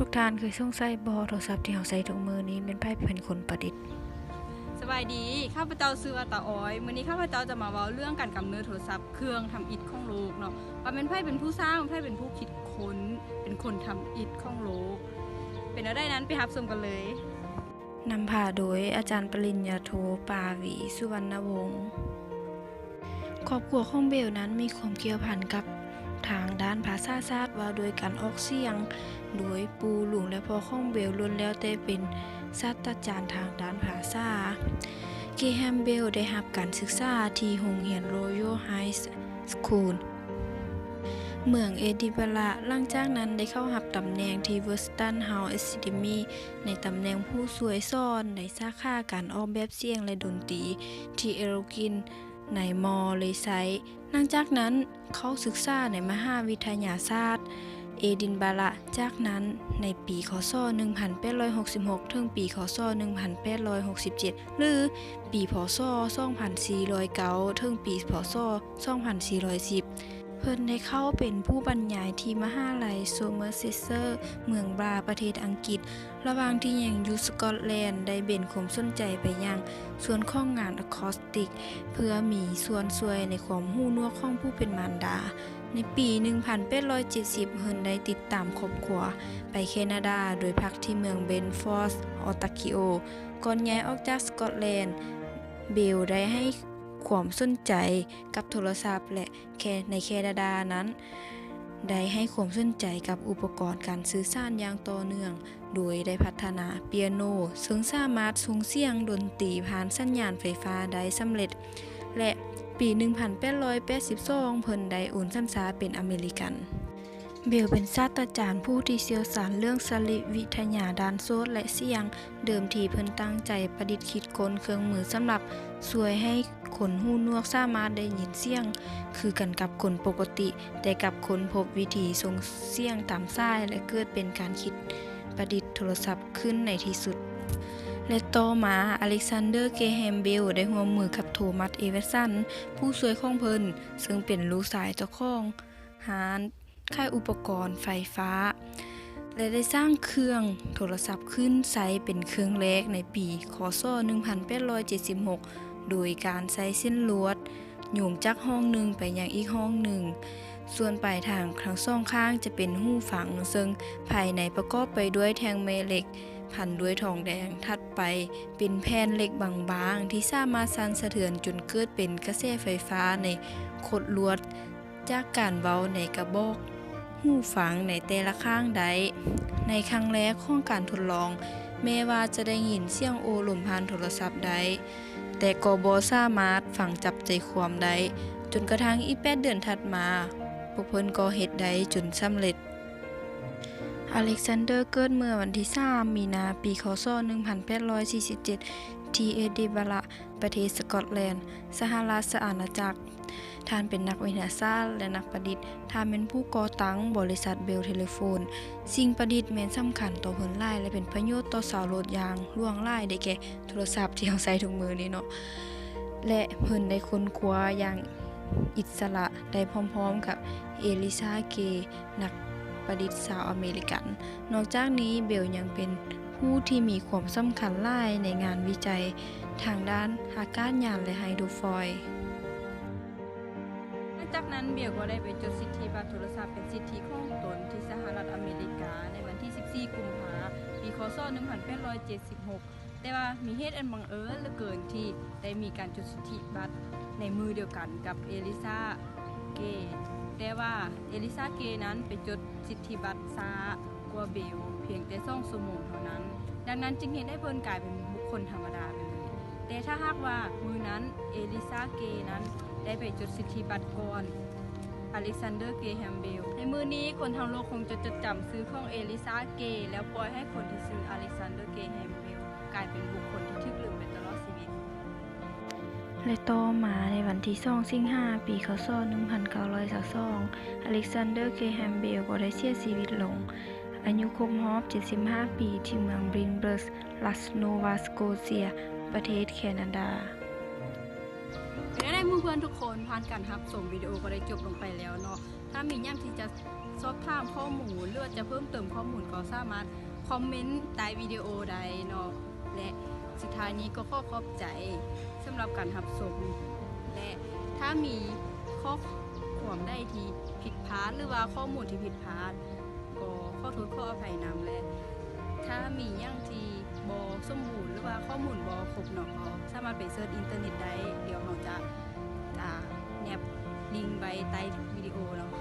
ทุกท่านเคยสงสัยบ่โทรศัพท์ที่เราใช้ทุกมื้อนี้เป็นไผเป็นคนประดิษฐ์สบายดีข้าพเจ้าชื่อว่าตาอ้อยมื้อนี้ข้าพเจ้าจะมาเว้าเรื่องการกำเนิดโทรศัพท์เครื่องทำอิฐของโลกเนาะว่าเป็นไผเป็นผู้สร้างไผเป็นผู้คิดค้นเป็นคนทำอิฐของโลกเป็นอะไรนั้นไปรับชมกันเลยนำพาโดยอาจารย์ปริญญาโทปาวีสุวรรณวงศ์ครอบครัวของเบลนั้นมีความเกี่ยวพันกับทางด้านภาษาศาสตร์ว่าโดยการออกเสียงโดยปู่หลวงและพ่อของเบลล้วนแล้วแต่เป็นศาสตราจารย์ทางด้านภาษาเกแฮมเบลได้รับการศึกษาที่โรงเรียน Royal High School เมืองเอดินบะระหลังจากนั้นได้เข้ารับตำแหน่งที่ Western House Academy ในตำแหน่งผู้ช่วยสอนในสาขาการออกแบบเสียงและดนตรีที่เอโรกินในมอเลไซหลังจากนั้นเขาศึกษาในมหาวิทยาศาสตร์เอดินบะระจากนั้นในปีคศ1866ถึงปีคศ1867หรือปีพศ2409ถึงปีพศ2410เพิ่นได้เข้าเป็นผู้บรรยายที่มหาลัยโซเมอร์เซเซอร์เมืองบราประเทศอังกฤษระหว่างที่ยังอยู่สกอตแลนด์ได้เบ่งความสนใจไปยังส่วนของงานอะคอสติกเพื่อมีส่วนช่วยในความรู้นวกของผู้เป็นมารดาในปี1870เพิ่นได้ติดตามครอบครัวไปแคนาดาโดยพักที่เมืองเบนฟอร์ดออตาคิโอก่อนย้ายออกจากสกอตแลนด์เบลได้ให้ความสนใจกับโทรศัพท์และในแคนาดานั้นได้ให้ความสนใจกับอุปกรณ์การสื่อสารอย่างต่อเนื่องโดยได้พัฒนาเปียโนซึ่งสามารถส่งเสียงดนตรีผ่านสัญญาณไฟฟ้าได้สำเร็จและปี1882เพิ่นได้โอนสัญชาติเป็นอเมริกันเบลเป็นศาสตราจารย์ผู้ที่เชี่ยวชาญเรื่องสลิวิทยาด้านโซดและเสียงเดิมทีเพิ่นตั้งใจประดิษฐ์คิดค้นเครื่องมือสำหรับช่วยให้คนหูหนวกสามารถได้ยินเสียงคือกันกับคนปกติแต่กับคนพบวิธีส่งเสียงตามสายและเกิดเป็นการคิดประดิษฐ์โทรศัพท์ขึ้นในที่สุดและต่อมาอเล็กซานเดอร์เกแฮมเบลได้ร่วมมือกับโทมัสเอเวอร์สันผู้ช่วยของเพิ่นซึ่งเป็นลูกชายเจ้าของร้านขายอุปกรณ์ไฟฟ้าและได้สร้างเครื่องโทรศัพท์ขึ้นใช้เป็นเครื่องแรกในปีคศ1876โดยการใช้เส้นลวดโยงจากห้องหนึ่งไปยังอีกห้องหนึ่งส่วนปลายทางทั้งสองข้างจะเป็นหูฟังซึ่งภายในประกอบไปด้วยแท่งแม่เหล็กพันด้วยทองแดงถัดไปเป็นแผ่นเหล็กบางๆที่สามารถสั่นสะเทือนจนเกิดเป็นกระแสไฟฟ้าในขดลวดจากการเว้าในกระบอกหูฟังในแต่ละข้างใดในครั้งแรกของการทดลองแม้ว่าจะได้ยินเสียงโอลมผ่านโทรศัพท์ได้แต่ก็บ่สามารถฟังจับใจความได้จนกระทั่งอีก8 เดือนถัดมาพวกเพิ่นก็เฮ็ดได้จนสำเร็จอเล็กซานเดอร์เกิดเมื่อวันที่3มีนาปีคศ1847ที่เอดินบะระประเทศสกอตแลนด์สหราชอาณาจักรท่านเป็นนักวิทยาศาสตร์และนักประดิษฐ์ท่านเป็นผู้ก่อตั้งบริษัทเบลเทเลโฟนสิ่งประดิษฐ์แม้นสำคัญต่อเพิ่นหลายและเป็นประโยชน์ต่อชาวโลกอย่างล่วงหลายได้แก่โทรศัพท์ที่เราใช้ทุกมื้อนี้เนาะและเพิ่นได้ค้นคว้าอย่างอิสระได้พร้อมๆกับเอลิซาเกนักประดิษฐ์ชาวอเมริกันนอกจากนี้เบลยังเป็นผู้ที่มีความสำคัญหลายในงานวิจัยทางด้านอากาศยานและไฮโดรฟอยล์จากนั้นเบลก็ได้ไปจดสิทธิบัตรโทรศัพท์เป็นสิทธิของตนที่สหรัฐอเมริกาในวันที่14กุมภาพันธ์ปีคศ1876แต่ว่ามีเหตุอันบังเอิญเหลือเกินที่ได้มีการจดสิทธิบัตรในมือเดียวกันกับเอลิซาเกแต่ว่าเอลิซาเกนั้นไปจดสิทธิบัตรช้ากว่าเบลเพียงแต่2 ชั่วโมงเท่านั้นดังนั้นจึงเห็นได้เพิ่นกลายเป็นบุคคลธรรมดาไปเลยแต่ถ้าหากว่ามือนั้นเอลิซาเกนั้นได้ไปจดสิทธิบัตรก่อนอเล็กซานเดอร์เกแฮมเบลในมือนี้คนทั้งโลกคงจะจดจำซื้อของเอลิซาเกแล้วปล่อยให้คนที่ซื้ออเล็กซานเดอร์เกแฮมเบลกลายเป็นบุคคลที่ถูกลืมไปตลอดชีวิตและต่อมาในวันที่2สิงหาคมปีคศ1922อเล็กซานเดอร์เกแฮมเบลก็ได้เสียชีวิตลงอายุครบรอบ75 ปีที่เมืองบรินเบิร์สรัฐโนวาสโกเซียประเทศแคนาดาได้เพื่อนทุกคนผ่านการรับชมวิดีโอก็ได้จบลงไปแล้วเนาะถ้ามีอย่างที่จะ สอบถามข้อมูลหรือว่าจะเพิ่มเติมข้อมูลก็สามารถคอมเมนต์ใต้วิดีโอใดเนาะและสุดท้ายนี้ก็ขอขอบใจสำหรับการรับชมและถ้ามีข้อความใดที่ผิดพลาดหรือว่าข้อมูลที่ผิดพลาดก็ขอโทษขออภัยนำและถ้ามีอย่างที่บ่สมบูรณ์หรือว่าข้อมูลบ่ครบเนาะก็สามารถไปเสิร์ชอินเทอร์เน็ตได้เดี๋ยวเราจะแนบลิงก์ไว้ใต้วิดีโอเนาะ